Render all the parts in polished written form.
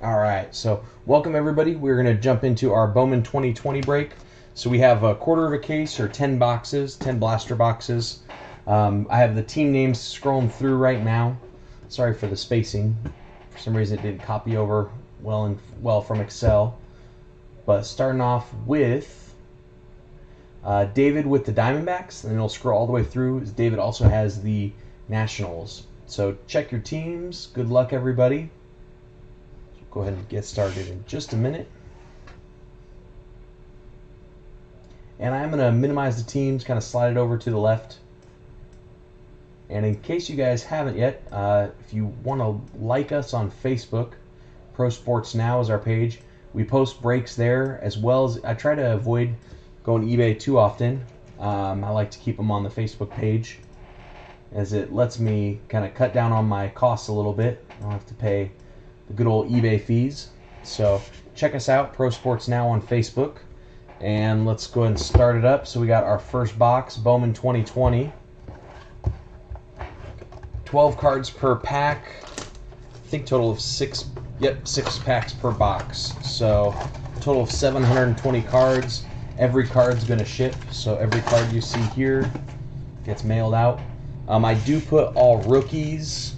All right, so welcome everybody. We're going to jump into our Bowman 2020 break. So we have a quarter of a case or 10 boxes, 10 blaster boxes. I have the team names scrolling through right now. Sorry for the spacing. For some reason it didn't copy over well from Excel. But starting off with David with the Diamondbacks, and then it'll scroll all the way through. David also has the Nationals. So check your teams. Good luck, everybody. Go ahead and get started in just a minute. And I'm going to minimize the teams, kind of slide it over to the left. And in case you guys haven't yet, if you want to like us on Facebook, ProSportsNow is our page. We post breaks there, as well as I try to avoid going eBay too often. I like to keep them on the Facebook page, as it lets me kind of cut down on my costs a little bit. I don't have to pay the good old eBay fees. So check us out, Pro Sports Now on Facebook. And let's go ahead and start it up. So we got our first box, Bowman 2020. 12 cards per pack. I think total of 6 packs per box. So total of 720 cards. Every card's going to ship. So every card you see here gets mailed out. I do put all rookies.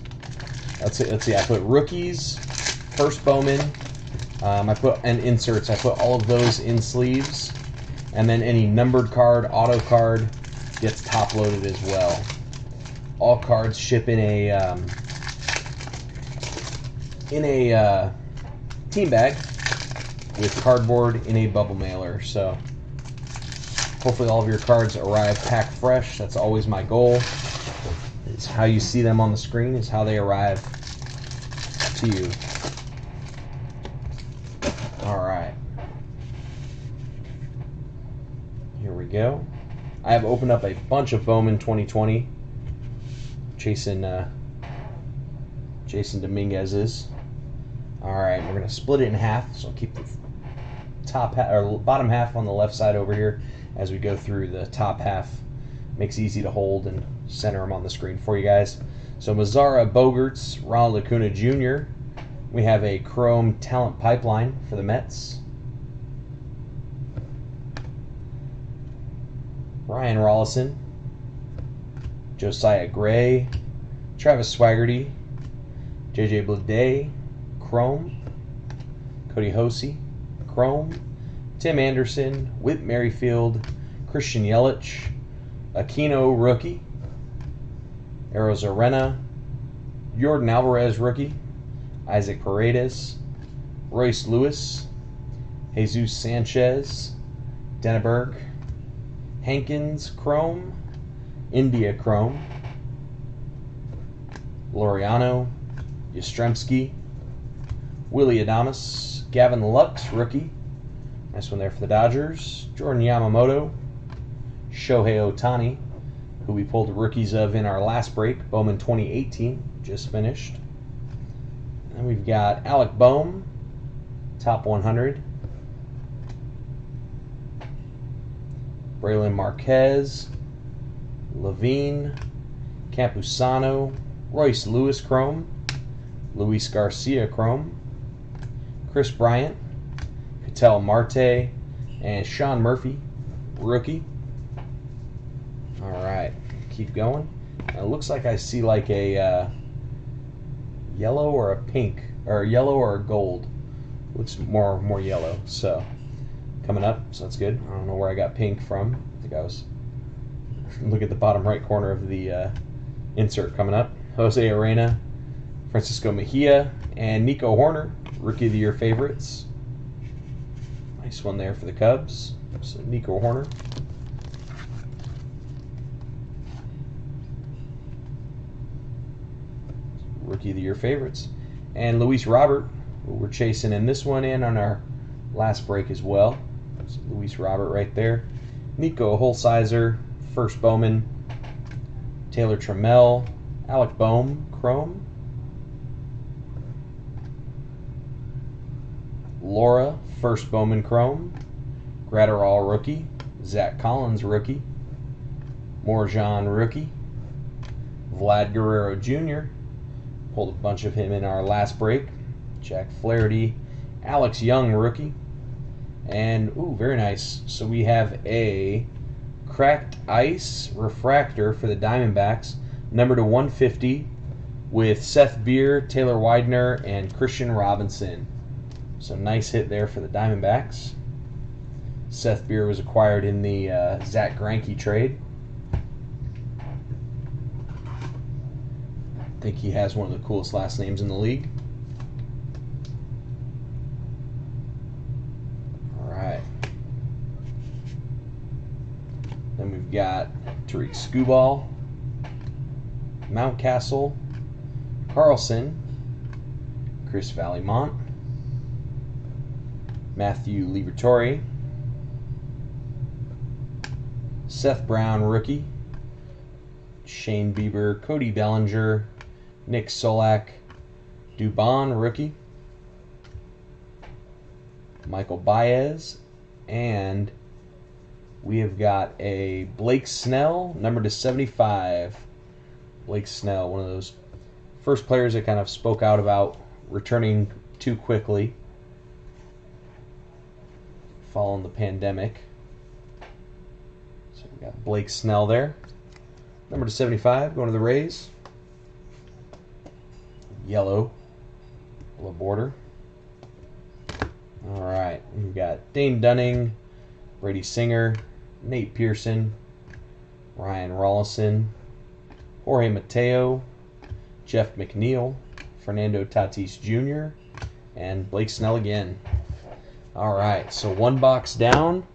Let's see. I put rookies, first Bowman. And inserts. I put all of those in sleeves, and then any numbered card, auto card, gets top loaded as well. All cards ship in a team bag with cardboard in a bubble mailer. So hopefully all of your cards arrive packed fresh. That's always my goal. It's how you see them on the screen is how they arrive to you. Alright. Here we go. I have opened up a bunch of Bowman 2020. Chasing Jason Dominguez's. Alright, we're going to split it in half. So I'll keep the bottom half on the left side over here as we go through the top half. Makes it easy to hold and center them on the screen for you guys. So Mazara, Bogarts, Ronald Acuna Jr. We have a Chrome Talent Pipeline for the Mets. Ryan Rollison, Josiah Gray, Travis Swaggerty, JJ Bleday, Chrome, Cody Hosey, Chrome, Tim Anderson, Whit Merrifield, Christian Yelich, Aquino rookie, Arozarena, Jordan Alvarez rookie, Isaac Paredes, Royce Lewis, Jesus Sanchez, Denneberg, Hankins Chrome, India Chrome, Laureano, Yastrzemski, Willie Adames, Gavin Lux rookie, nice one there for the Dodgers, Jordan Yamamoto, Shohei Ohtani, who we pulled the rookies of in our last break, Bowman 2018, just finished. And we've got Alec Bohm, top 100. Braylon Marquez, Levine, Campusano, Royce Lewis Chrome, Luis Garcia Chrome, Chris Bryant, Ketel Marte, and Sean Murphy, rookie. Alright, keep going. It looks like I see like a yellow or a pink, or yellow or a gold. Looks more yellow. So coming up, so that's good. I don't know where I got pink from. I think I was look at the bottom right corner of the insert coming up. Jose Arena, Francisco Mejia, and Nico Horner, Rookie of the Year favorites. Nice one there for the Cubs. So Nico Horner. Rookie of the Year favorites. And Luis Robert, who we're chasing in this one and on our last break as well. So Luis Robert right there. Nico Holsizer, first Bowman. Taylor Trammell, Alec Bohm, Chrome. Laura, first Bowman Chrome. Gratterall rookie. Zach Collins rookie. Morjan rookie. Vlad Guerrero Jr. Pulled a bunch of him in our last break. Jack Flaherty, Alex Young, rookie. And, ooh, very nice. So we have a cracked ice refractor for the Diamondbacks, number to 150, with Seth Beer, Taylor Widener, and Christian Robinson. So nice hit there for the Diamondbacks. Seth Beer was acquired in the Zach Greinke trade. I think he has one of the coolest last names in the league. All right. Then we've got Tariq Skubal, Mountcastle, Carlson, Chris Vallimont, Matthew Liberatore, Seth Brown, rookie, Shane Bieber, Cody Bellinger, Nick Solak, Dubon, rookie, Michael Baez, and we have got a Blake Snell, number to 75. Blake Snell, one of those first players that kind of spoke out about returning too quickly following the pandemic. So we got Blake Snell there. Number to 75, going to the Rays. Yellow border. All right, we've got Dane Dunning, Brady Singer, Nate Pearson, Ryan Rollison, Jorge Mateo, Jeff McNeil, Fernando Tatis Jr., and Blake Snell again. All right, so one box down,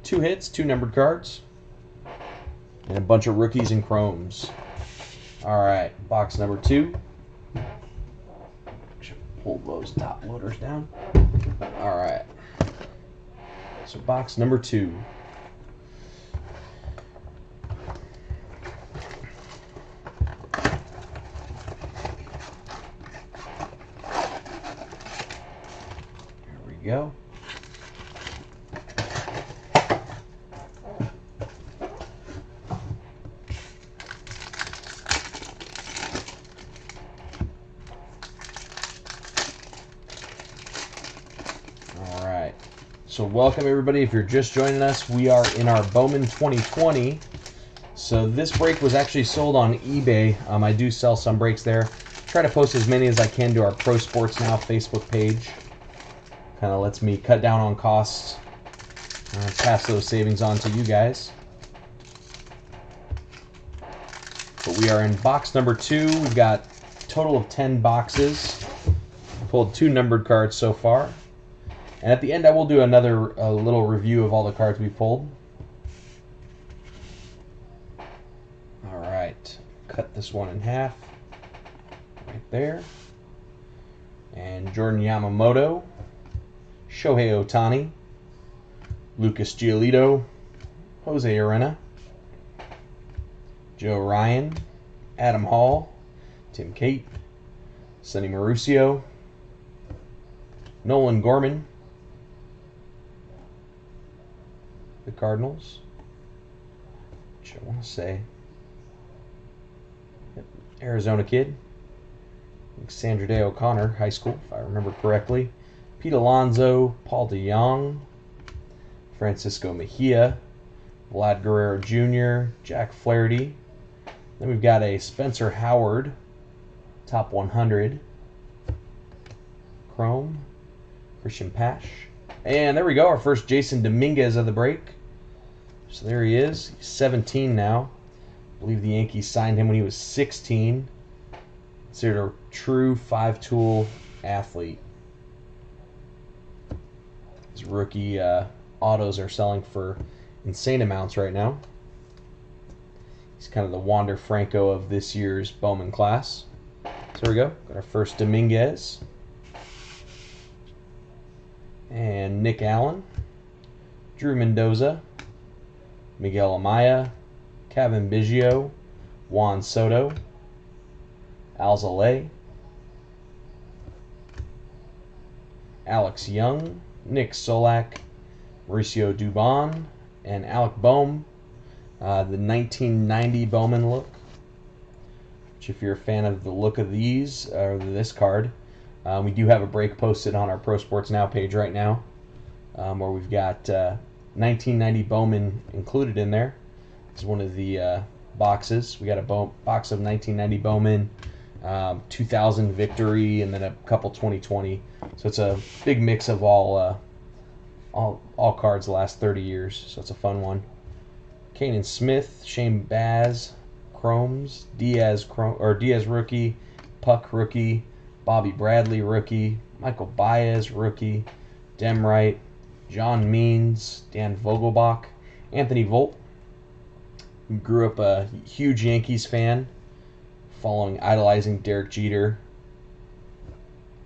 2 hits, 2 numbered cards, and a bunch of rookies and chromes. All right, box number 2. Should pull those top loaders down. All right, so box number 2. Go. All right. So welcome everybody. If you're just joining us, we are in our Bowman 2020. So this break was actually sold on eBay. I do sell some breaks there. Try to post as many as I can to our Pro Sports Now Facebook page. Kind of lets me cut down on costs, pass those savings on to you guys. But we are in box number 2. We've got a total of 10 boxes. Pulled 2 numbered cards so far. And at the end I will do another little review of all the cards we pulled. Alright, cut this one in half. Right there. And Jordan Yamamoto, Shohei Ohtani, Lucas Giolito, Jose Arena, Joe Ryan, Adam Hall, Tim Cate, Sonny Mauricio, Nolan Gorman, the Cardinals, which I want to say, Arizona kid, Sandra Day O'Connor, high school, if I remember correctly. Pete Alonso, Paul DeJong, Francisco Mejia, Vlad Guerrero Jr., Jack Flaherty. Then we've got a Spencer Howard, top 100. Chrome, Christian Pash. And there we go, our first Jason Dominguez of the break. So there he is, he's 17 now. I believe the Yankees signed him when he was 16. Considered a true 5-tool athlete. His rookie autos are selling for insane amounts right now. He's kind of the Wander Franco of this year's Bowman class. So here we go. Got our first Dominguez. And Nick Allen. Drew Mendoza. Miguel Amaya. Kevin Biggio. Juan Soto. Alzolay. Alex Young. Nick Solak, Mauricio Dubon, and Alec Bohm, the 1990 Bowman look. Which, if you're a fan of the look of these or this card, We do have a break posted on our Pro Sports Now page right now, where we've got 1990 Bowman included in there. It's one of the boxes. We got a box of 1990 Bowman, 2000 Victory, and then a couple 2020. So it's a big mix of all cards the last 30 years. So it's a fun one. Kanan Smith, Shane Baz, Chromes, Diaz rookie, Puck rookie, Bobby Bradley rookie, Michael Baez rookie, Demright, John Means, Dan Vogelbach, Anthony Volt. Grew up a huge Yankees fan, idolizing Derek Jeter.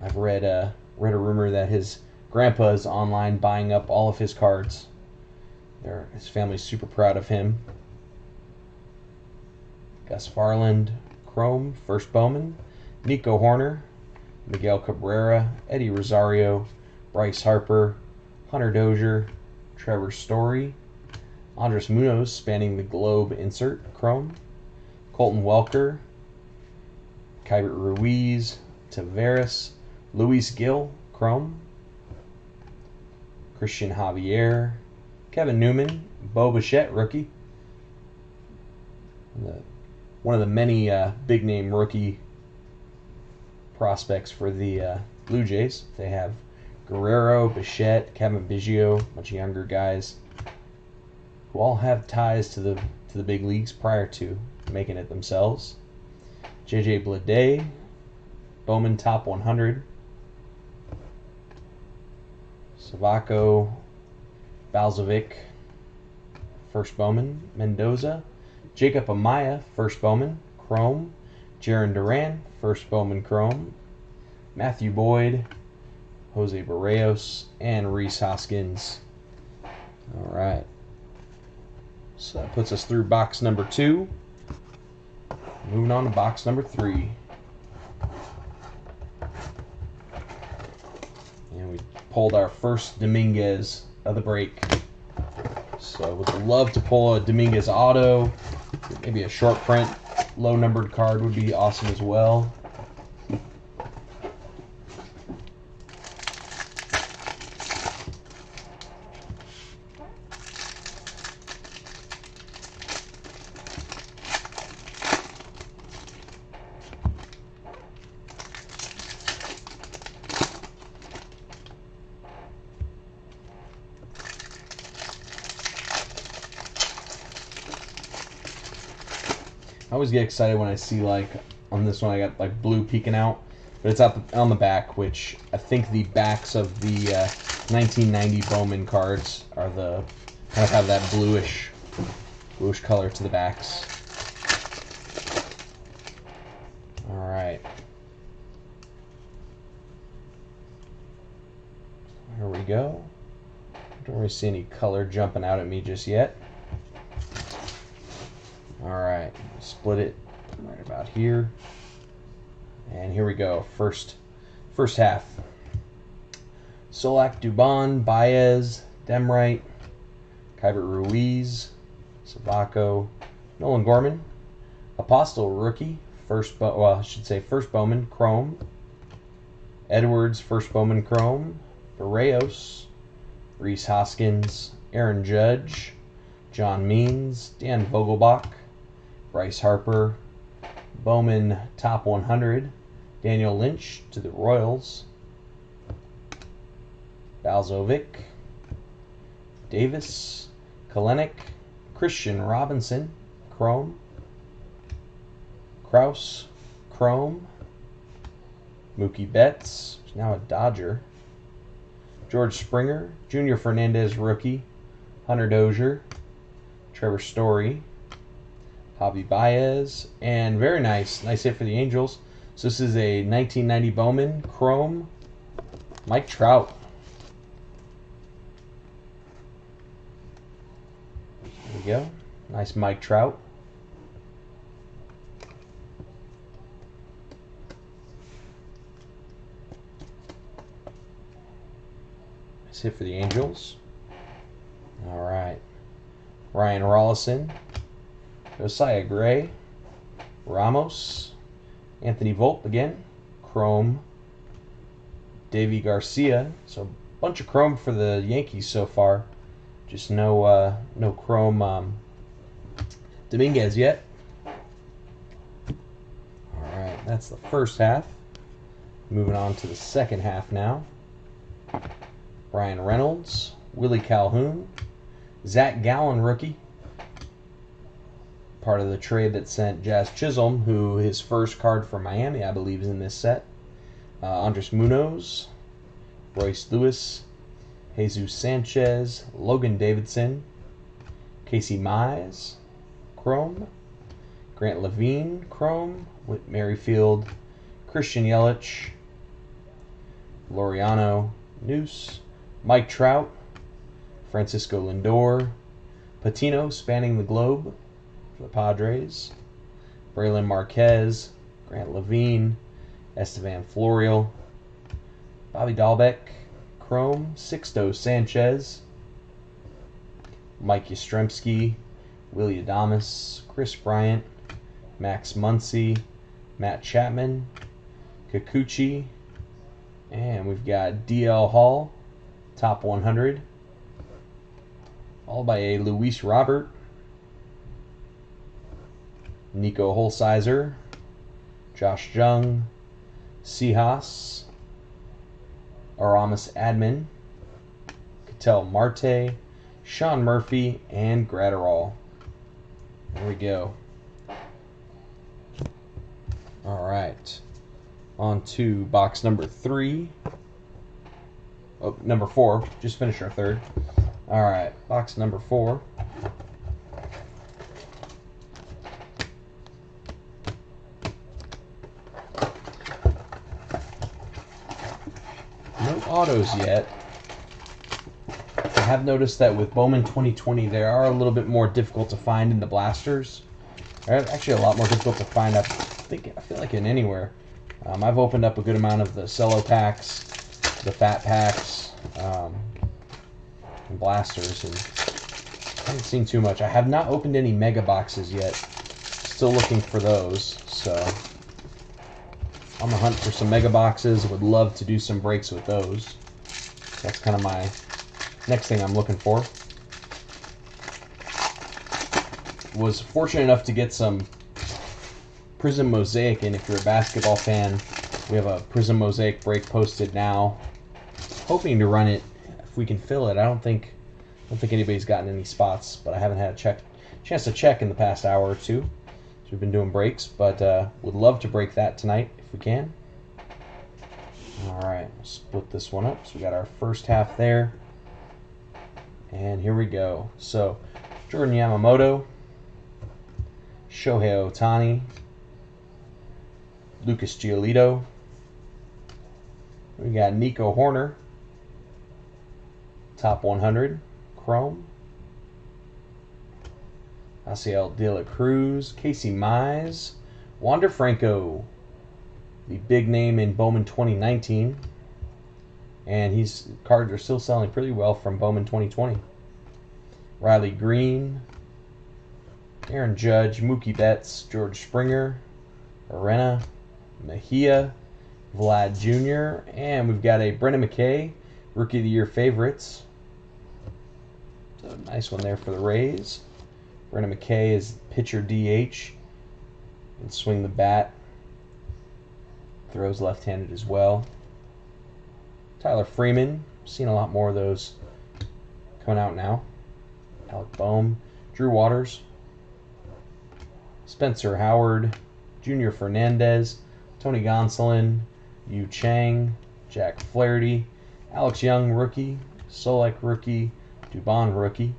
I've read a rumor that his grandpa is online buying up all of his cards. His family's super proud of him. Gus Farland, Chrome, first Bowman, Nico Horner, Miguel Cabrera, Eddie Rosario, Bryce Harper, Hunter Dozier, Trevor Story, Andres Munoz spanning the globe insert, Chrome, Colton Welker, Keibert Ruiz, Tavares, Luis Gil, Chrome, Christian Javier, Kevin Newman, Bo Bichette, rookie. One of the many big-name rookie prospects for the Blue Jays. They have Guerrero, Bichette, Kevin Biggio, a bunch of younger guys who all have ties to the big leagues prior to making it themselves. JJ Bleday, Bowman top 100. Savako, Balzovic, first Bowman. Mendoza, Jacob Amaya, first Bowman, Chrome. Jarren Duran, first Bowman, Chrome. Matthew Boyd, Jose Barrios, and Rhys Hoskins. All right. So that puts us through box number 2. Moving on to box number 3. And we pulled our first Dominguez of the break. So I would love to pull a Dominguez auto. Maybe a short print, low numbered card would be awesome as well. I always get excited when I see, like, on this one I got like blue peeking out, but it's on the back, which I think the backs of the 1990 Bowman cards are kind of have that bluish color to the backs. All right. Here we go. Don't really see any color jumping out at me just yet. Alright, split it right about here. And here we go. First half. Solak, Dubon, Baez, Demright, Keibert Ruiz, Savako, Nolan Gorman, Apostle rookie, first Bowman, Chrome, Edwards, first Bowman, Chrome, Barrios, Rhys Hoskins, Aaron Judge, John Means, Dan Vogelbach, Bryce Harper, Bowman top 100, Daniel Lynch to the Royals, Balzovic, Davis, Kalenic, Christian Robinson, Chrome, Kraus, Chrome, Mookie Betts, who's now a Dodger, George Springer, Junior Fernandez rookie, Hunter Dozier, Trevor Story, Javi Baez, and very nice hit for the Angels. So this is a 1990 Bowman, Chrome, Mike Trout. There we go. Nice Mike Trout. Nice hit for the Angels. All right. Ryan Rollison, Josiah Gray, Ramos, Anthony Volpe again, Chrome, Davy Garcia. So a bunch of chrome for the Yankees so far. Just no chrome Dominguez yet. All right, that's the first half. Moving on to the second half now. Brian Reynolds, Willie Calhoun, Zach Gallen rookie. Part of the trade that sent Jazz Chisholm, who his first card for Miami, I believe, is in this set. Andres Munoz, Royce Lewis, Jesus Sanchez, Logan Davidson, Casey Mize, chrome, Grant Levine, chrome, Whit Merrifield, Christian Yelich, Laureano, Noose, Mike Trout, Francisco Lindor, Patino spanning the globe for the Padres, Braylon Marquez, Grant Levine, Estevan Florial, Bobby Dahlbeck, chrome, Sixto Sanchez, Mike Yastrzemski, Willie Adames, Chris Bryant, Max Muncy, Matt Chapman, Kikuchi, and we've got DL Hall, top 100, all by a Luis Robert, Nico Holsizer, Josh Jung, Seahas, Aramis Admin, Ketel Marte, Sean Murphy, and Gratterall. There we go. All right. On to box number 3. Oh, number 4. Just finished our third. All right. Box number 4. No autos yet. I have noticed that with Bowman 2020, they are a little bit more difficult to find in the blasters. They're actually a lot more difficult to find, I feel like, in anywhere. I've opened up a good amount of the cello packs, the fat packs, and blasters, and I haven't seen too much. I have not opened any mega boxes yet. Still looking for those, so on the hunt for some mega boxes. Would love to do some breaks with those. That's kind of my next thing I'm looking for. Was fortunate enough to get some Prism Mosaic in. If you're a basketball fan, we have a Prism Mosaic break posted now. Hoping to run it if we can fill it. I don't think anybody's gotten any spots, but I haven't had a chance to check in the past hour or two. So we've been doing breaks, but would love to break that tonight if we can. All right, we'll split this one up. So we got our first half there. And here we go. So Jordan Yamamoto, Shohei Ohtani, Lucas Giolito. We got Nico Horner, top 100, chrome. Asiel De La Cruz, Casey Mize, Wander Franco, the big name in Bowman 2019. And his cards are still selling pretty well from Bowman 2020. Riley Green, Aaron Judge, Mookie Betts, George Springer, Arena, Mejia, Vlad Jr., and we've got a Brendan McKay, Rookie of the Year favorites. So nice one there for the Rays. Brendan McKay is pitcher DH. Can swing the bat. Throws left-handed as well. Tyler Freeman. Seen a lot more of those coming out now. Alec Boehm. Drew Waters. Spencer Howard. Junior Fernandez. Tony Gonsolin. Yu Chang. Jack Flaherty. Alex Young, rookie. Solek, rookie. Dubon, rookie.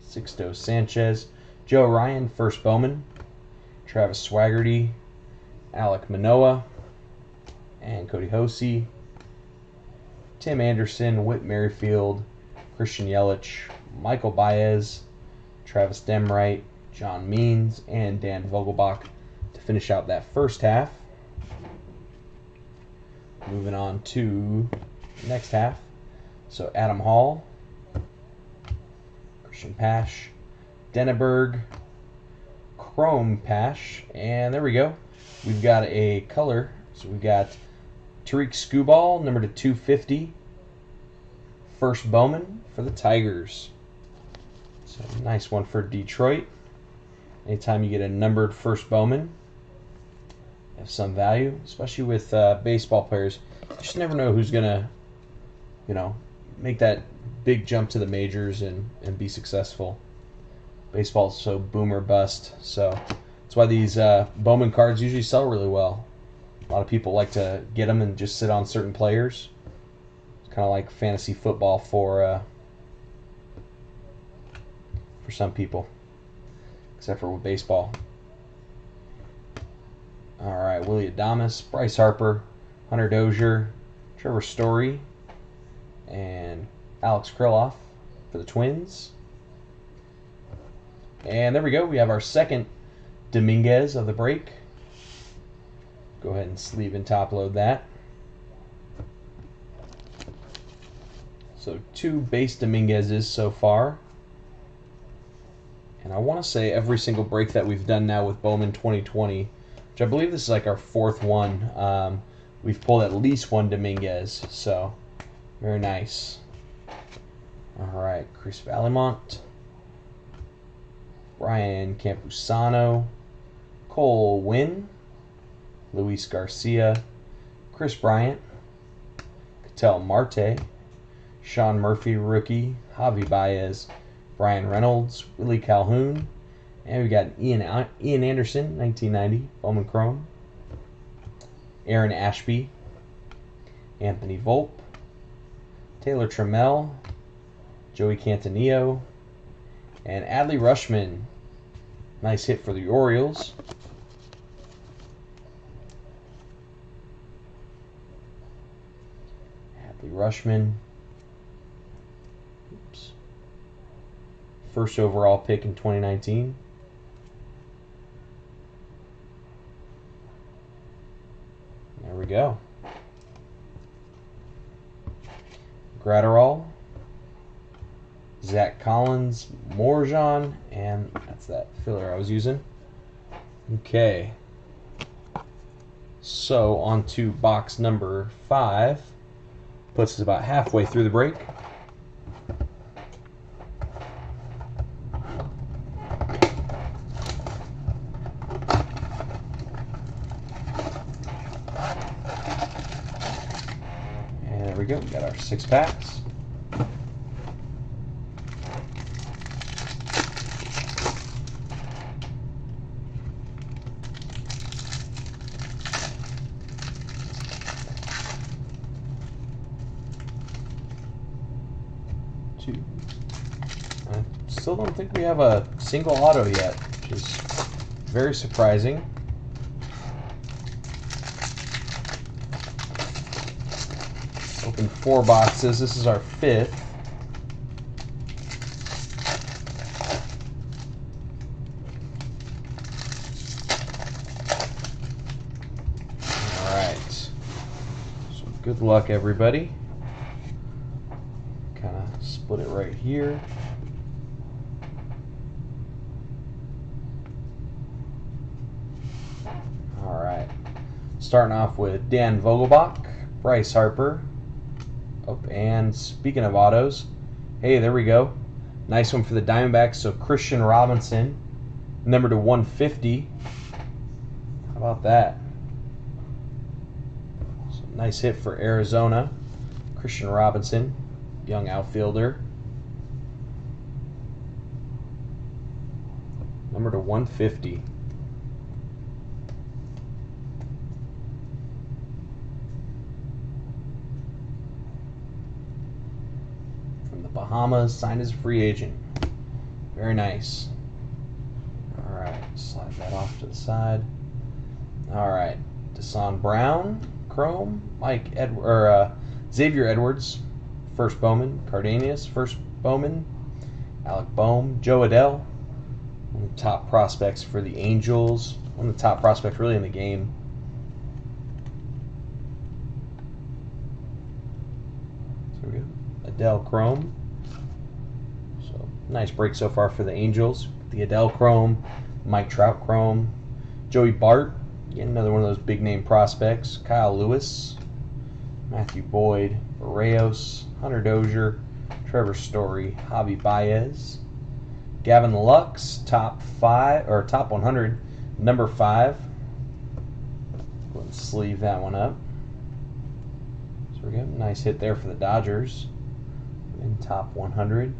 Sixto Sanchez. Joe Ryan, first Bowman. Travis Swaggerty. Alec Manoah. And Cody Hosey. Tim Anderson, Whit Merrifield, Christian Yelich, Michael Baez, Travis Demright, John Means, and Dan Vogelbach to finish out that first half. Moving on to the next half. So Adam Hall, Christian Pash, Denneberg, Chrome Pash, and there we go. We've got a color. So we've got Tariq Skubal, number /250. First Bowman for the Tigers. So nice one for Detroit. Anytime you get a numbered first Bowman, you have some value, especially with baseball players. You just never know who's going to, make that big jump to the majors and be successful. Baseball's so boom or bust. So that's why these Bowman cards usually sell really well. A lot of people like to get them and just sit on certain players. It's kind of like fantasy football for some people, except for with baseball. All right, Willie Adames, Bryce Harper, Hunter Dozier, Trevor Story, and Alex Krylov for the Twins. And there we go. We have our second Dominguez of the break. Go ahead and sleeve and top load that. So 2 base Dominguezes so far. And I want to say every single break that we've done now with Bowman 2020, which I believe this is like our 4th one, we've pulled at least 1 Dominguez. So very nice. All right, Chris Valimont, Brian Campusano, Cole Winn, Luis Garcia, Chris Bryant, Ketel Marte, Sean Murphy, rookie, Javi Baez, Brian Reynolds, Willie Calhoun, and we got Ian Anderson, 1990, Bowman Chrome, Aaron Ashby, Anthony Volpe, Taylor Trammell, Joey Cantanillo, and Adley Rushman. Nice hit for the Orioles. Adley Rushman. Oops. First overall pick in 2019. There we go. Gratterall, Zach Collins, Morjan, and that's that filler I was using. Okay. So on to box number 5. Puts us about halfway through the break. And there we go. We got our 6 packs. I still don't think we have a single auto yet, which is very surprising. Opened 4 boxes. This is our 5th. All right. So good luck, everybody. Kind of split it right here. All right. Starting off with Dan Vogelbach, Bryce Harper. Oh, and speaking of autos, hey, there we go. Nice one for the Diamondbacks. So Christian Robinson, number /150. How about that? So nice hit for Arizona. Christian Robinson, young outfielder. Number /150. From the Bahamas, signed as a free agent. Very nice. All right, slide that off to the side. All right, Deson Brown, Chrome, Xavier Edwards, first Bowman, Cardenas, first Bowman, Alec Bohm, Joe Adell, one of the top prospects for the Angels, one of the top prospects really in the game. So we go, Adell Chrome. So nice break so far for the Angels. The Adell Chrome, Mike Trout Chrome, Joey Bart, again another one of those big name prospects, Kyle Lewis, Matthew Boyd, Barrios, Hunter Dozier, Trevor Story, Javi Baez, Gavin Lux, top 100, number 5. Let's sleeve that one up. So we got a nice hit there for the Dodgers. In top 100,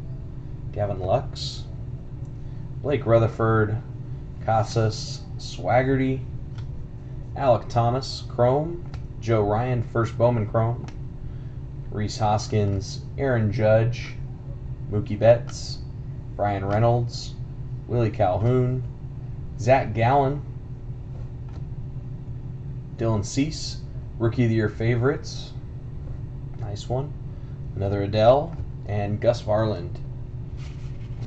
Gavin Lux, Blake Rutherford, Casas, Swaggerty, Alec Thomas, Chrome, Joe Ryan, first Bowman Chrome, Rhys Hoskins, Aaron Judge, Mookie Betts, Brian Reynolds, Willie Calhoun, Zach Gallen, Dylan Cease, Rookie of the Year favorites, nice one, another Adele, and Gus Varland.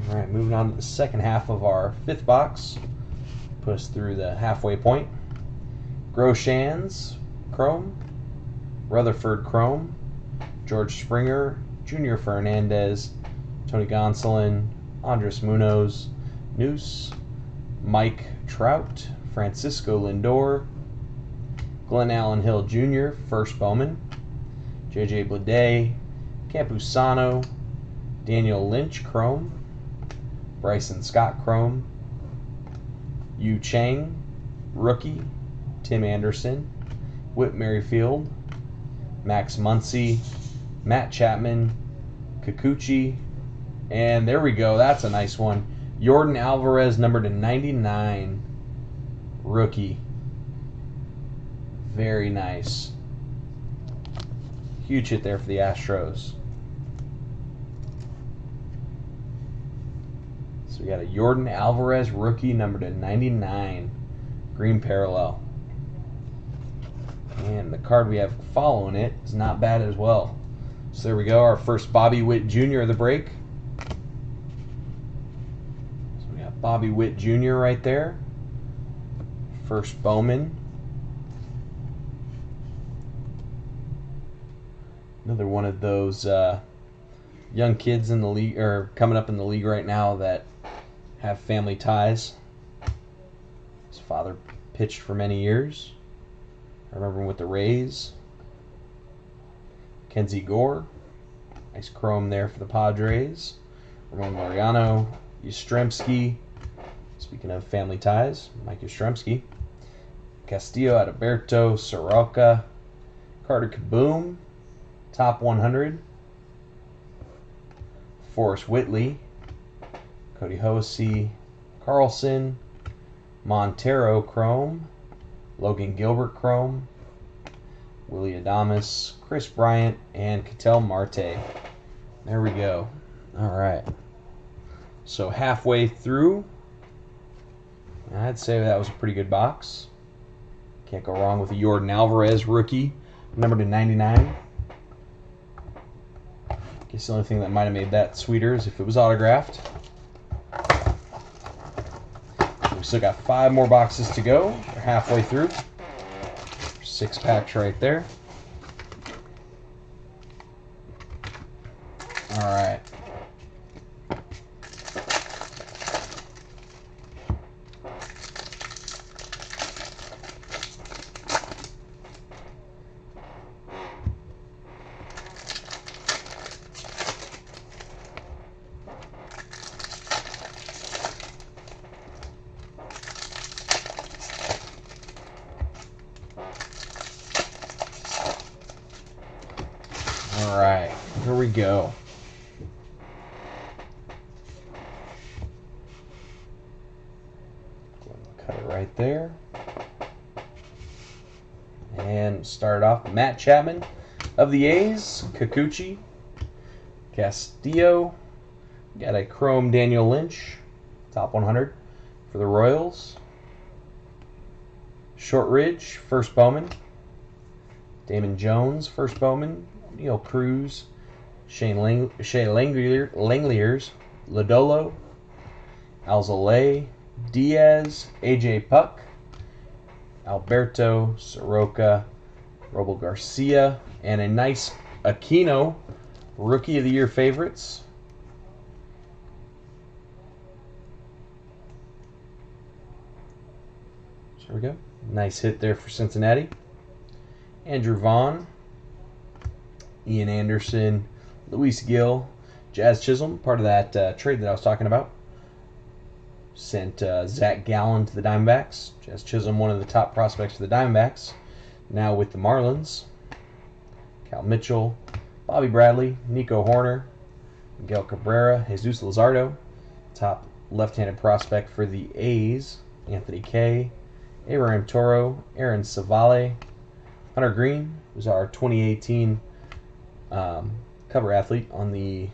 All right, moving on to the second half of our 5th box. Put us through the halfway point. Groshans, Chrome, Rutherford Chrome, George Springer, Junior Fernandez, Tony Gonsolin, Andres Munoz, Noose, Mike Trout, Francisco Lindor, Glenn Allen Hill Jr., first Bowman, JJ Bleday, Campusano, Daniel Lynch Chrome, Bryson Scott Chrome, Yu Chang, rookie, Tim Anderson, Whit Merrifield, Max Muncy, Matt Chapman, Kikuchi, and there we go. That's a nice one. Yordan Alvarez, numbered to 99, rookie. Very nice. Huge hit there for the Astros. So we got a Yordan Alvarez rookie, numbered to 99, green parallel. And the card we have following it is not bad as well. So there we go, our first Bobby Witt Jr. of the break. So we got Bobby Witt Jr. right there. First Bowman. Another one of those young kids in the league, or coming up in the league right now, that have family ties. His father pitched for many years. I remember him with the Rays. Kenzie Gore, nice chrome there for the Padres. Ramon Laureano, Yastrzemski. Speaking of family ties, Mike Yastrzemski. Castillo, Adalberto, Soroka, Carter Kaboom, top 100. Forrest Whitley, Cody Hosey, Carlson, Montero chrome, Logan Gilbert chrome, Willie Adames, Chris Bryant, and Ketel Marte. There we go. All right. So halfway through, I'd say that was a pretty good box. Can't go wrong with a Yordan Alvarez rookie, numbered to 99. Guess the only thing that might have made that sweeter is if it was autographed. We still got 5 more boxes to go. We're halfway through. 6 packs right there. All right. All right, here we go. Cut it right there. And start off, Matt Chapman of the A's, Kikuchi, Castillo. Got a chrome Daniel Lynch, top 100 for the Royals. Shortridge, first Bowman. Damon Jones, first Bowman. Neil Cruz, Shea Langeliers, Lodolo, Alzolay, Diaz, AJ Puck, Alberto, Soroka, Robel Garcia, and a nice Aquino, Rookie of the Year favorites. There we go. Nice hit there for Cincinnati. Andrew Vaughn, Ian Anderson, Luis Gill, Jazz Chisholm, part of that trade that I was talking about. Sent Zach Gallen to the Diamondbacks. Jazz Chisholm, one of the top prospects for the Diamondbacks, now with the Marlins. Cal Mitchell, Bobby Bradley, Nico Horner, Miguel Cabrera, Jesus Luzardo, top left-handed prospect for the A's, Anthony Kay, Abraham Toro, Aaron Savale, Hunter Green, who's our 2018 cover athlete on the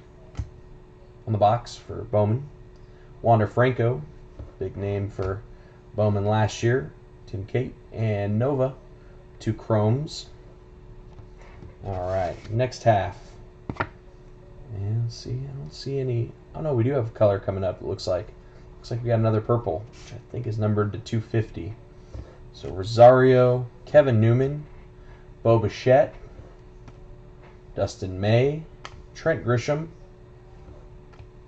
box for Bowman. Wander Franco, big name for Bowman last year. Tim Cate and Nova, 2 chromes. All right, next half. And let's see, I don't see any. Oh no, we do have color coming up. It looks like we got another purple, which I think is numbered to 250. So Rosario, Kevin Newman, Bo Bichette, Dustin May, Trent Grisham,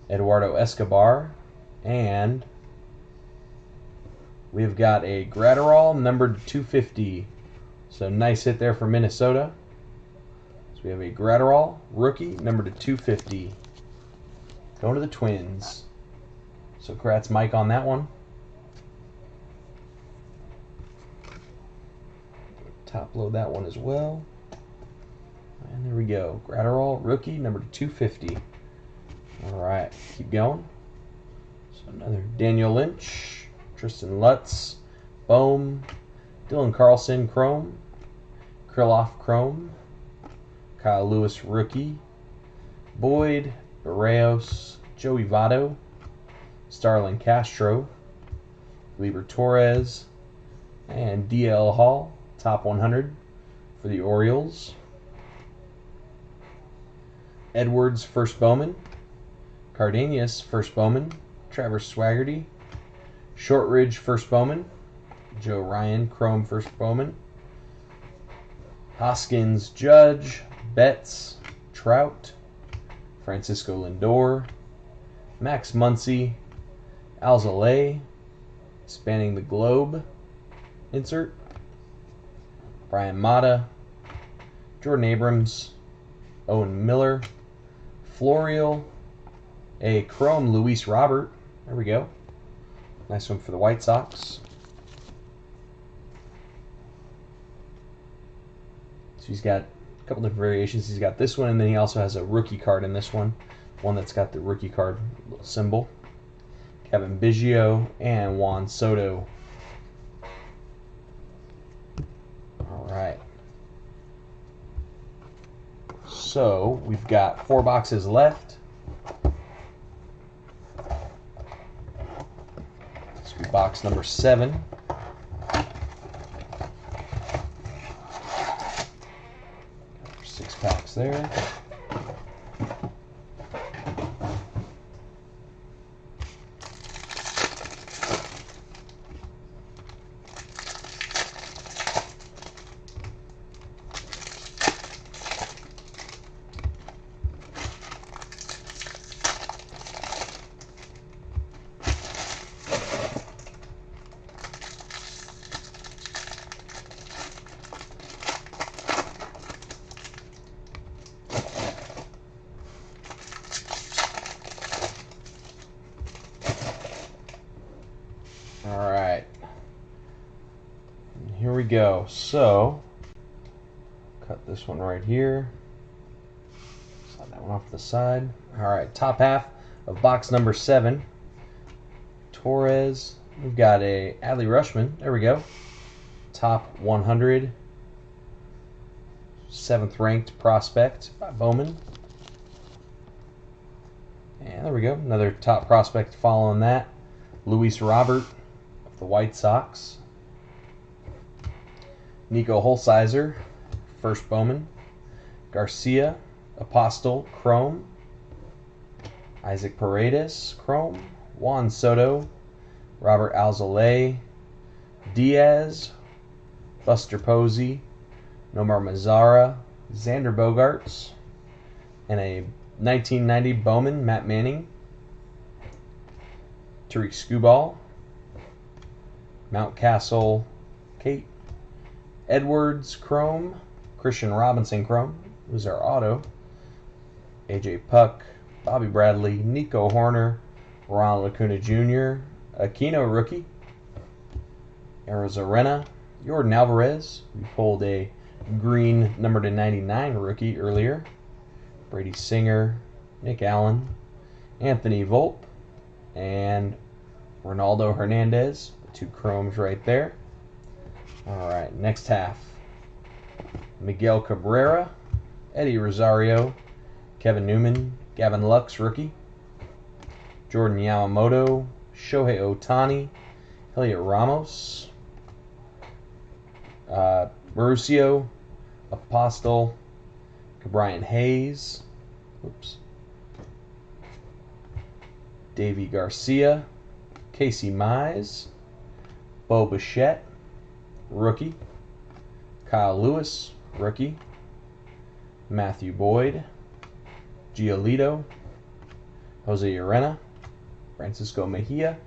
Eduardo Escobar, and we've got a Gratterall numbered to 250. So nice hit there for Minnesota. So we have a Gratterall rookie numbered to 250. Going to the Twins. So congrats, Mike, on that one. Top load that one as well. And there we go. Gratterall rookie number 250. All right, keep going. So another Daniel Lynch, Tristan Lutz, Bohm, Dylan Carlson chrome, Krylov chrome, Kyle Lewis rookie, Boyd, Barrios, Joey Votto, Starlin Castro, Lieber Torres, and DL Hall, top 100 for the Orioles. Edwards, first Bowman. Cardenas, first Bowman. Travis Swaggerty. Shortridge, first Bowman. Joe Ryan, chrome, first Bowman. Hoskins, Judge. Betts, Trout. Francisco Lindor. Max Muncy. Alzolay. Spanning the Globe. Insert. Brian Mata. Jordan Abrams. Owen Miller. Florial. A chrome Luis Robert. There we go. Nice one for the White Sox. So he's got a couple different variations. He's got this one, and then he also has a rookie card in this one. One that's got the rookie card symbol. Kevin Biggio and Juan Soto. All right. So we've got 4 boxes left. This will be box number 7. 6 packs there. All right, and here we go. So, cut this one right here. Slide that one off to the side. All right, top half of box number 7. Torres. We've got a Adley Rutschman. There we go. Top 100. 7th ranked prospect by Bowman. And there we go. Another top prospect following that. Luis Robert. The White Sox. Nico Holsizer, first Bowman. Garcia, Apostle, chrome. Isaac Paredes, chrome. Juan Soto, Robert Alzolay, Diaz, Buster Posey, Nomar Mazara, Xander Bogaerts, and a 1990 Bowman, Matt Manning. Tariq Skubal, Mountcastle, Kate. Edwards, chrome. Christian Robinson, chrome. was our auto. AJ Puck, Bobby Bradley, Nico Horner, Ronald Acuna Jr., Aquino rookie, Arizarena, Jordan Alvarez. We pulled a green number to 99 rookie earlier. Brady Singer, Nick Allen, Anthony Volpe, and Ronaldo Hernandez. 2 chromes right there. All right, next half. Miguel Cabrera, Eddie Rosario, Kevin Newman, Gavin Lux, rookie, Jordan Yamamoto, Shohei Ohtani, Elliot Ramos, Mauricio Apostol, Brian Hayes, Davey Garcia, Casey Mize, Bo Bichette, rookie, Kyle Lewis, rookie, Matthew Boyd, Giolito, Jose Urena, Francisco Mejia.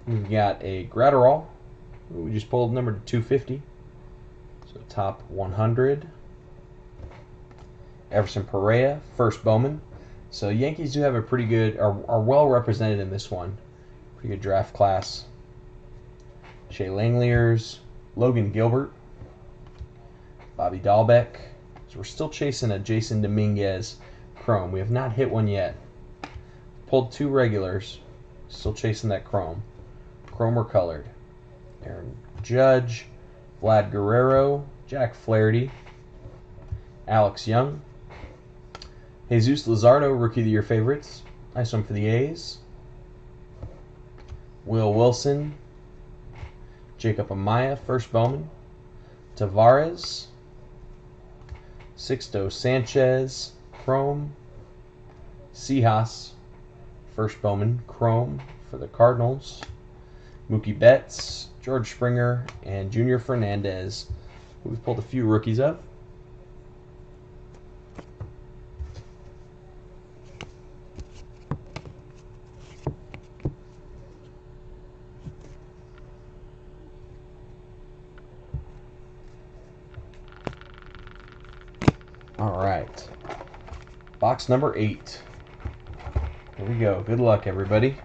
We've got a Gratterall. We just pulled number to 250. So top 100. Everson Pereira, first Bowman. So Yankees do have a pretty good, are well represented in this one. Pretty good draft class. Shea Langeliers, Logan Gilbert, Bobby Dahlbeck. So we're still chasing a Jason Dominguez chrome. We have not hit one yet. Pulled 2 regulars. Still chasing that chrome. Chrome or colored. Aaron Judge, Vlad Guerrero, Jack Flaherty, Alex Young, Jesus Luzardo, Rookie of the Year favorites. Nice one for the A's. Will Wilson, Jacob Amaya, first Bowman. Tavares, Sixto Sanchez, chrome. Seahas, first Bowman, chrome for the Cardinals. Mookie Betts, George Springer, and Junior Fernandez, who we've pulled a few rookies of. All right, box number 8. Here we go. Good luck, everybody.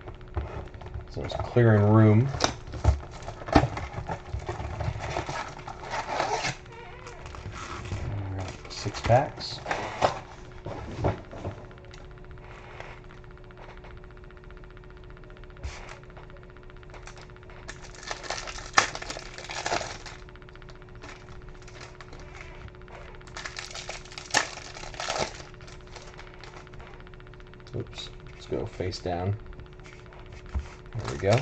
So it's clearing room. All right, 6 packs. Oops, let's go face down. There we go.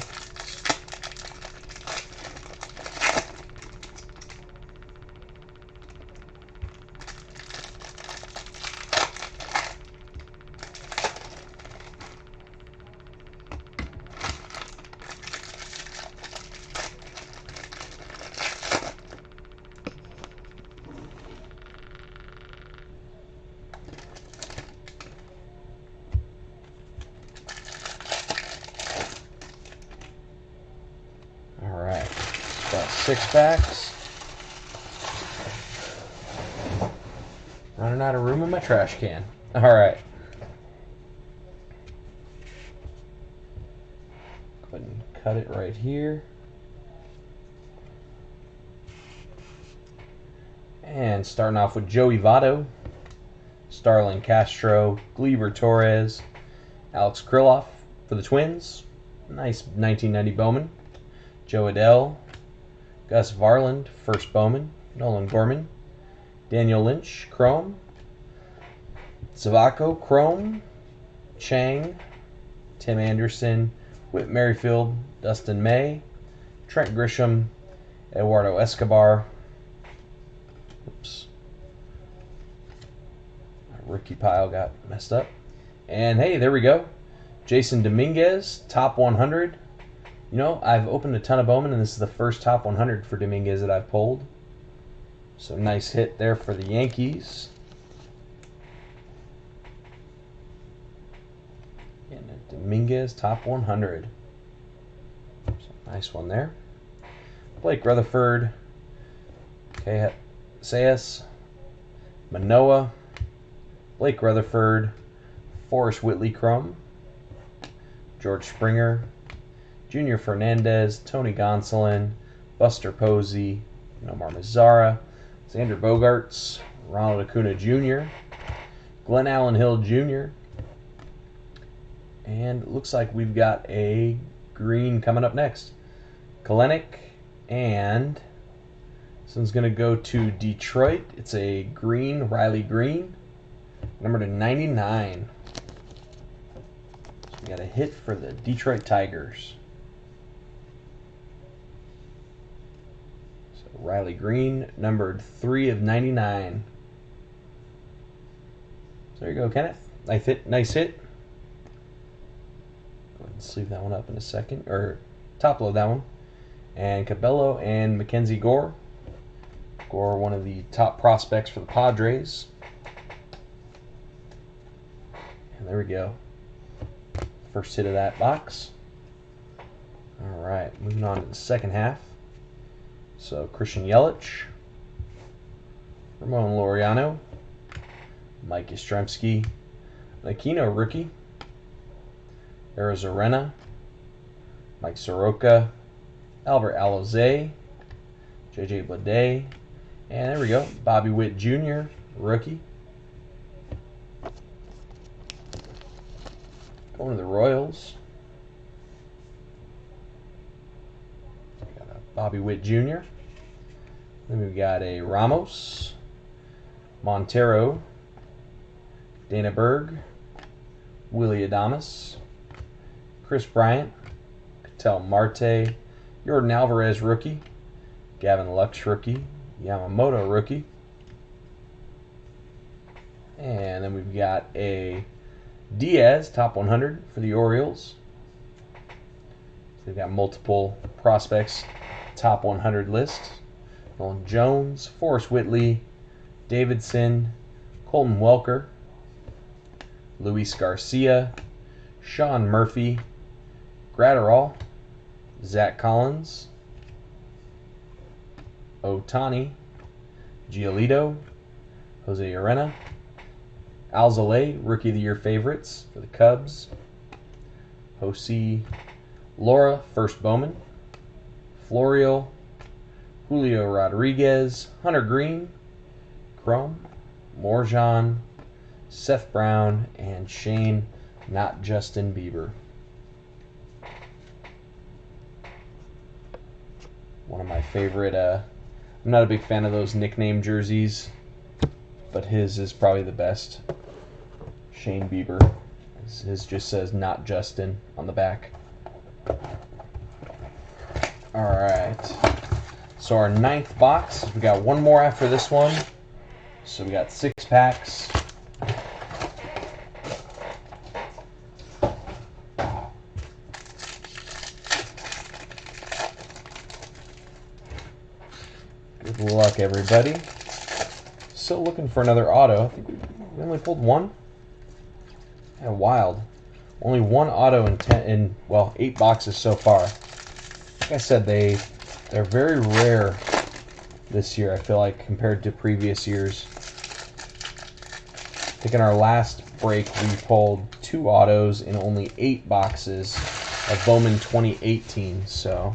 About 6 packs. Running out of room in my trash can. All right. Go ahead and cut it right here. And starting off with Joey Votto, Starlin Castro, Gleyber Torres, Alex Kirilloff for the Twins. Nice 1990 Bowman. Joe Adell, Gus Varland, first Bowman. Nolan Gorman, Daniel Lynch, chrome. Savako, chrome. Chang, Tim Anderson, Whit Merrifield, Dustin May, Trent Grisham, Eduardo Escobar. Oops. My rookie pile got messed up. And hey, there we go. Jason Dominguez, top 100. You know, I've opened a ton of Bowman, and this is the first top 100 for Dominguez that I've pulled. So nice hit there for the Yankees. And a Dominguez top 100. So nice one there. Blake Rutherford, Okay, Sayas, Manoa, Blake Rutherford, Forrest Whitley Crum, George Springer, Junior Fernandez, Tony Gonsolin, Buster Posey, Nomar Mazara, Xander Bogaerts, Ronald Acuna Jr., Glenn Allen Hill Jr., and it looks like we've got a green coming up next. Kalenic, and this one's going to go to Detroit. It's a green, Riley Green, number to 99. So we got a hit for the Detroit Tigers. So Riley Green, numbered 3 of 99. So there you go, Kenneth. Nice hit. Let's leave that one up in a second, or top load that one. And Cabello and Mackenzie Gore. Gore, one of the top prospects for the Padres. And there we go. First hit of that box. All right, moving on to the second half. So Christian Yelich, Ramon Laureano, Mike Yastrzemski, an Aquino rookie, Arizarena, Mike Soroka, Albert Alzolay, J.J. Bleday, and there we go, Bobby Witt Jr., rookie. Going to the Royals. We got a Bobby Witt Jr. Then we've got a Ramos, Montero, Dana Berg, Willie Adames, Chris Bryant, Ketel Marte, Jordan Alvarez rookie, Gavin Lux rookie, Yamamoto rookie, and then we've got a Diaz top 100 for the Orioles. So they've got multiple prospects top 100 list. Nolan Jones, Forrest Whitley, Davidson, Colton Welker, Luis Garcia, Sean Murphy, Gratterall, Zach Collins, Ohtani, Giolito, Jose Urena, Alzolay, Rookie of the Year favorites for the Cubs, Jose Laura, first Bowman, Florial, Julio Rodriguez, Hunter Green, Chrome, Morjan, Seth Brown, and Shane, not Justin Bieber. One of my favorite, I'm not a big fan of those nickname jerseys, but his is probably the best. Shane Bieber. His just says not Justin on the back. Alright. So our 9th box, we got one more after this one. So we got 6 packs. Good luck, everybody. Still looking for another auto. I think we only pulled one. Yeah, wild. Only one auto in 8 boxes so far. Like I said, they're very rare this year, I feel like, compared to previous years. I think in our last break we pulled 2 autos in only 8 boxes of Bowman 2018, so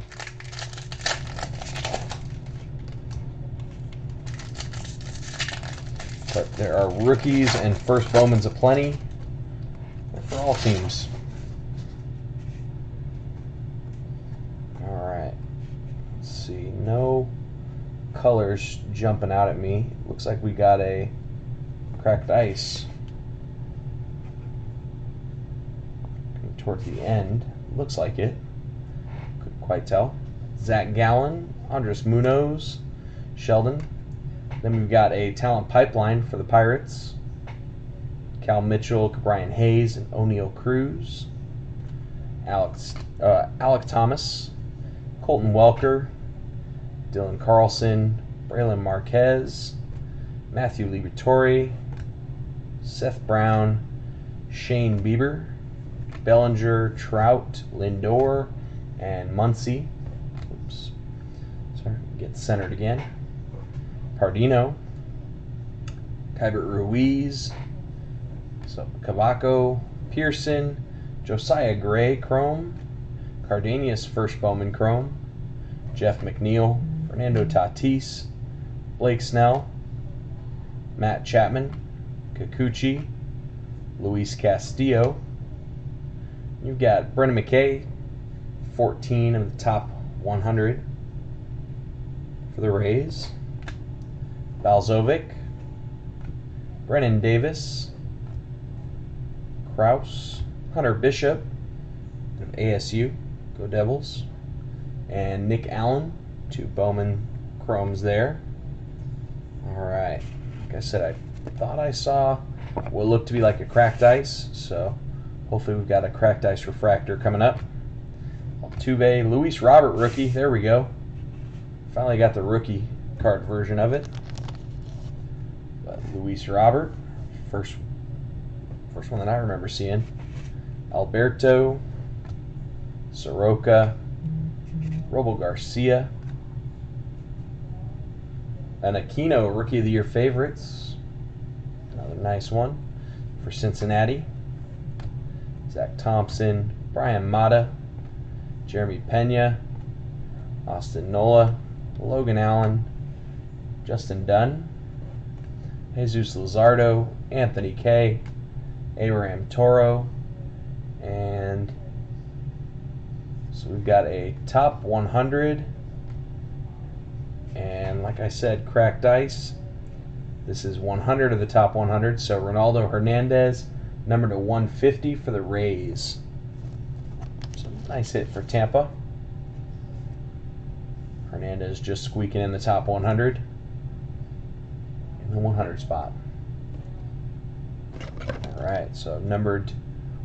but there are rookies and first Bowmans aplenty for all teams. Alright. Let's see. No colors jumping out at me. Looks like we got a cracked ice towards the end. Looks like it. Couldn't quite tell. Zach Gallen, Andres Munoz, Sheldon. Then we've got a talent pipeline for the Pirates. Cal Mitchell, Brian Hayes, and O'Neal Cruz. Alec Thomas, Colton Welker, Dylan Carlson, Braylon Marquez, Matthew Liberatore, Seth Brown, Shane Bieber, Bellinger, Trout, Lindor, and Muncy. Oops. Sorry, get centered again. Pardino, Kybert Ruiz, so Cavaco, Pearson, Josiah Gray Chrome, Cardanius first Bowman Chrome, Jeff McNeil, Fernando Tatis, Blake Snell, Matt Chapman, Kikuchi, Luis Castillo. You've got Brendan McKay, 14 of the top 100 for the Rays. Balzovic, Brennan Davis, Kraus, Hunter Bishop of ASU, go Devils, and Nick Allen, 2 Bowman Chromes there. All right, like I said, I thought I saw what looked to be like a cracked ice, so hopefully we've got a cracked ice refractor coming up. Altuve, Luis Robert rookie, there we go. Finally got the rookie card version of it. But Luis Robert, first one that I remember seeing. Alberto, Soroka, Robo Garcia, an Aquino Rookie of the Year favorites. Another nice one for Cincinnati. Zach Thompson, Brian Mata, Jeremy Pena, Austin Nola, Logan Allen, Justin Dunn, Jesus Luzardo, Anthony Kay, Abraham Toro, and so we've got a top 100, and like I said, cracked ice. This is 100 of the top 100, so Ronaldo Hernandez, number to 150 for the Rays. So nice hit for Tampa. Hernandez just squeaking in the top 100 in the 100 spot. All right, so numbered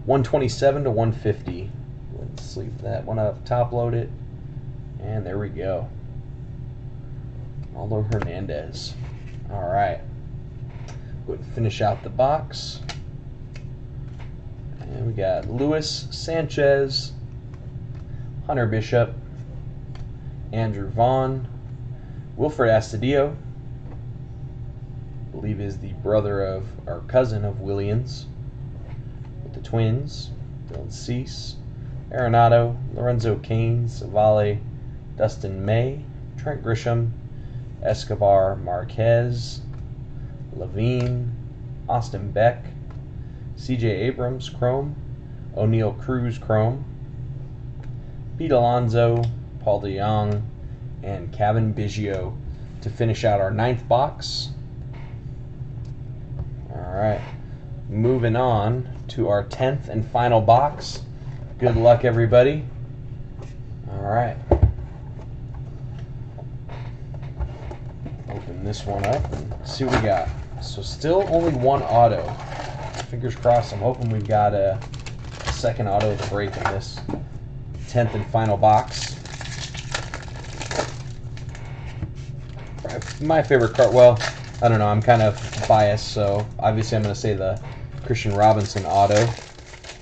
127 to 150. Let's leave that one up, top load it, and there we go. Ronaldo Hernandez. All right, go ahead and finish out the box. And we got Luis Sanchez, Hunter Bishop, Andrew Vaughn, Wilfred Astudillo, I believe is the brother of, or cousin of Williams, with the Twins, Dylan Cease, Arenado, Lorenzo Cain, Savale, Dustin May, Trent Grisham, Escobar Marquez, Levine, Austin Beck, CJ Abrams Chrome, O'Neal Cruz Chrome, Pete Alonso, Paul DeJong, and Kevin Biggio to finish out our 9th box. All right, moving on to our 10th and final box. Good luck, everybody. All right. Open this one up and see what we got. So still only one auto. Fingers crossed. I'm hoping we've got a second auto of the break in this 10th and final box. My favorite card, well, I don't know, I'm kind of biased, so obviously I'm going to say the Christian Robinson auto,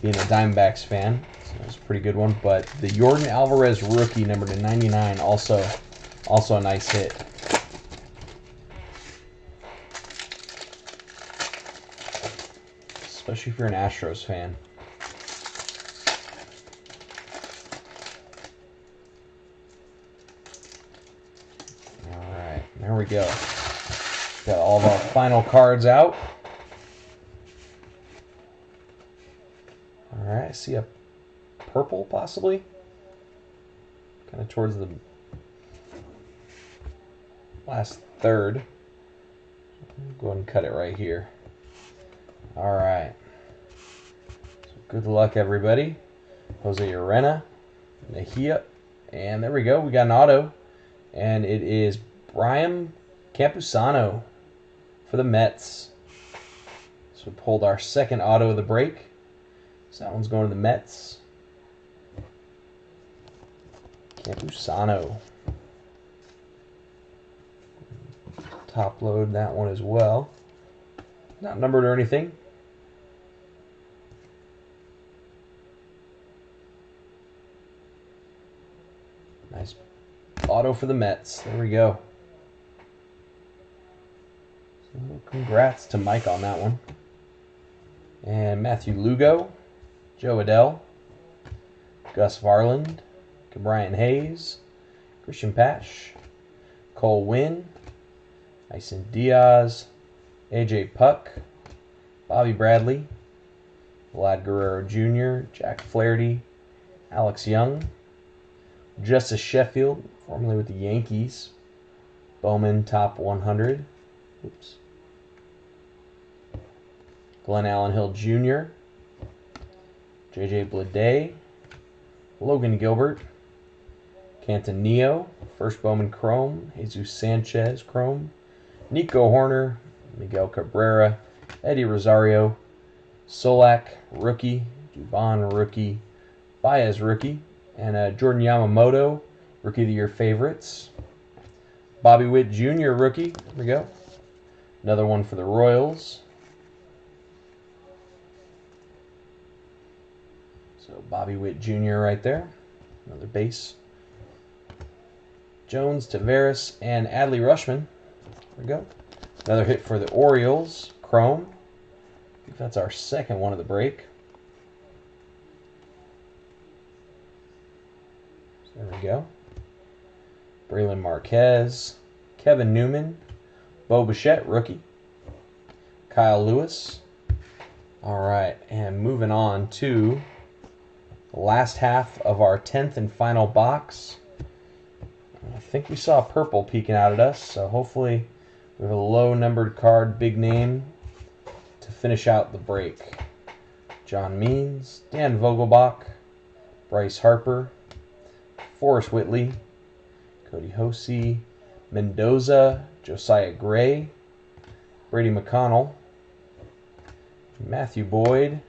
being a Diamondbacks fan. So that's a pretty good one. But the Yordan Alvarez rookie, number to 99, also a nice hit. Especially if you're an Astros fan. Alright, there we go. Got all of our final cards out. Alright, I see a purple possibly. Kind of towards the last third. Go ahead and cut it right here. Alright. So good luck, everybody. Jose Urena, Mejia, and there we go. We got an auto. And it is Brian Campusano for the Mets. So we pulled our second auto of the break. So that one's going to the Mets. Campusano. Top load that one as well. Not numbered or anything. Nice auto for the Mets. There we go. Well, congrats to Mike on that one. And Matthew Lugo, Joe Adell, Gus Varland, Brian Hayes, Christian Patch, Cole Wynn, Ison Diaz, AJ Puck, Bobby Bradley, Vlad Guerrero Jr., Jack Flaherty, Alex Young, Justice Sheffield, formerly with the Yankees, Bowman top 100, oops, Glenn Allen Hill Jr., JJ Bleday, Logan Gilbert, Canton Neo, first Bowman Chrome, Jesus Sanchez Chrome, Nico Horner, Miguel Cabrera, Eddie Rosario, Solak rookie, Dubon rookie, Baez rookie, and Jordan Yamamoto, Rookie of the Year favorites. Bobby Witt Jr. rookie, there we go. Another one for the Royals. So Bobby Witt Jr. right there, another base. Jones, Tavares, and Adley Rutschman. There we go. Another hit for the Orioles, Chrome. I think that's our second one of the break. So there we go. Braylon Marquez, Kevin Newman, Bo Bichette, rookie. Kyle Lewis. All right, and moving on to the last half of our 10th and final box. I think we saw purple peeking out at us, so hopefully we have a low-numbered card, big name, to finish out the break. John Means, Dan Vogelbach, Bryce Harper, Forrest Whitley, Cody Hosey, Mendoza, Josiah Gray, Brady McConnell, Matthew Boyd,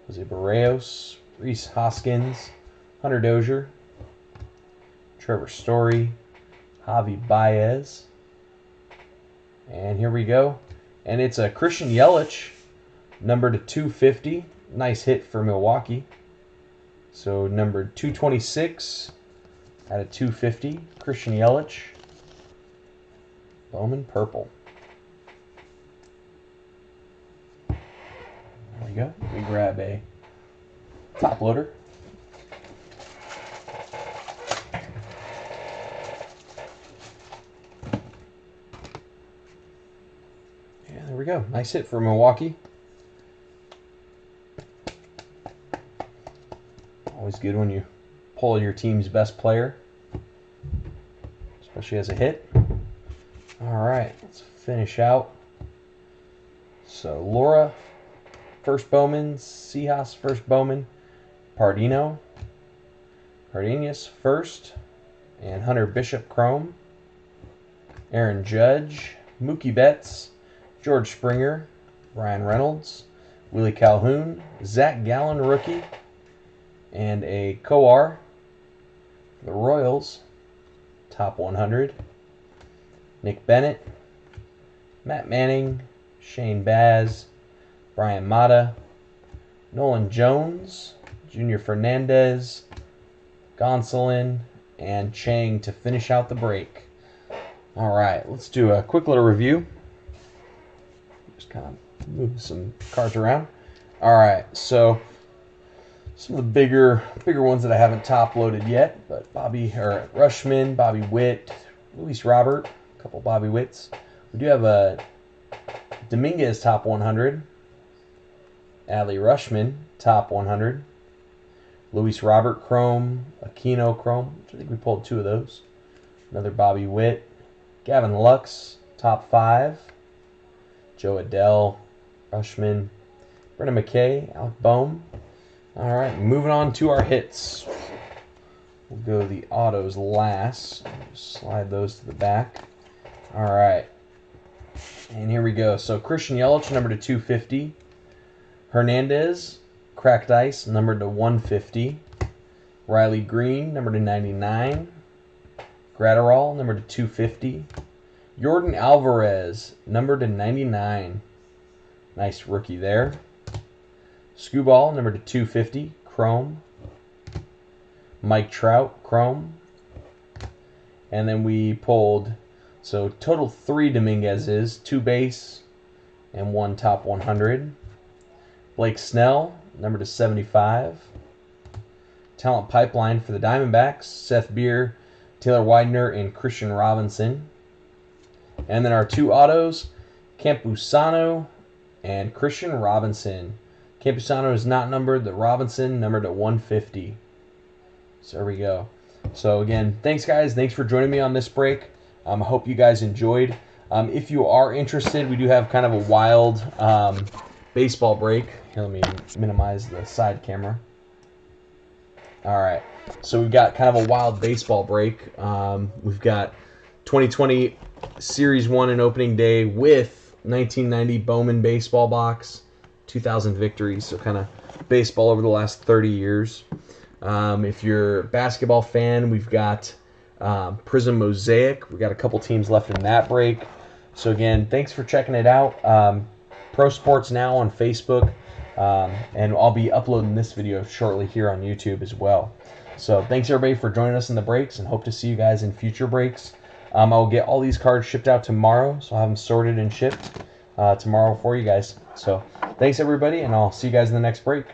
Jose Barrios, Reese Hoskins, Hunter Dozier, Trevor Story, Javi Baez, and here we go. And it's a Christian Yelich, numbered to 250. Nice hit for Milwaukee. So numbered 226 out of 250. Christian Yelich. Bowman purple. There we go. We grab a top loader. Yeah, there we go. Nice hit for Milwaukee. Always good when you pull your team's best player, especially as a hit. All right, let's finish out. So Laura, first Bowman, Seahas, first Bowman, Pardino, Cardenas, first, and Hunter Bishop Chrome, Aaron Judge, Mookie Betts, George Springer, Ryan Reynolds, Willie Calhoun, Zach Gallen rookie, and a Coar for the Royals, top 100. Nick Bennett, Matt Manning, Shane Baz, Brian Mata, Nolan Jones, Junior Fernandez, Gonsolin, and Chang to finish out the break. All right, let's do a quick little review. Just kind of move some cards around. All right, so some of the bigger ones that I haven't top loaded yet, but Rutschman, Bobby Witt, Luis Robert, a couple Bobby Witts. We do have a Dominguez top 100, Adley Rutschman top 100, Luis Robert Chrome, Aquino Chrome, which I think we pulled two of those. Another Bobby Witt, Gavin Lux top 5, Joe Adell, Rutschman, Brendan McKay, Alec Bohm. All right, moving on to our hits. We'll go the autos last. Just slide those to the back. All right, and here we go. So Christian Yelich, numbered to 250. Hernandez, cracked ice, numbered to 150. Riley Green, numbered to 99. Gratterall, numbered to 250. Jordan Alvarez, numbered to 99. Nice rookie there. Skubal, numbered to 250, Chrome. Mike Trout, Chrome. And then we pulled So total 3 Dominguez's, 2 base and 1 top 100. Blake Snell, number to 75. Talent pipeline for the Diamondbacks, Seth Beer, Taylor Widener, and Christian Robinson. And then our 2 autos, Campusano and Christian Robinson. Campusano is not numbered, the Robinson numbered to 150. So there we go. So again, thanks guys. Thanks for joining me on this break. I hope you guys enjoyed. If you are interested, we do have kind of a wild baseball break. Here, let me minimize the side camera. All right. So we've got kind of a wild baseball break. We've got 2020 Series 1 and opening day with 1990 Bowman baseball box, 2,000 victories. So kind of baseball over the last 30 years. If you're a basketball fan, we've got Prism Mosaic. We've got a couple teams left in that break. So again, thanks for checking it out. ProSportsNow on Facebook. And I'll be uploading this video shortly here on YouTube as well. So thanks everybody for joining us in the breaks, and hope to see you guys in future breaks. I'll get all these cards shipped out tomorrow, so I'll have them sorted and shipped tomorrow for you guys. So thanks everybody, and I'll see you guys in the next break.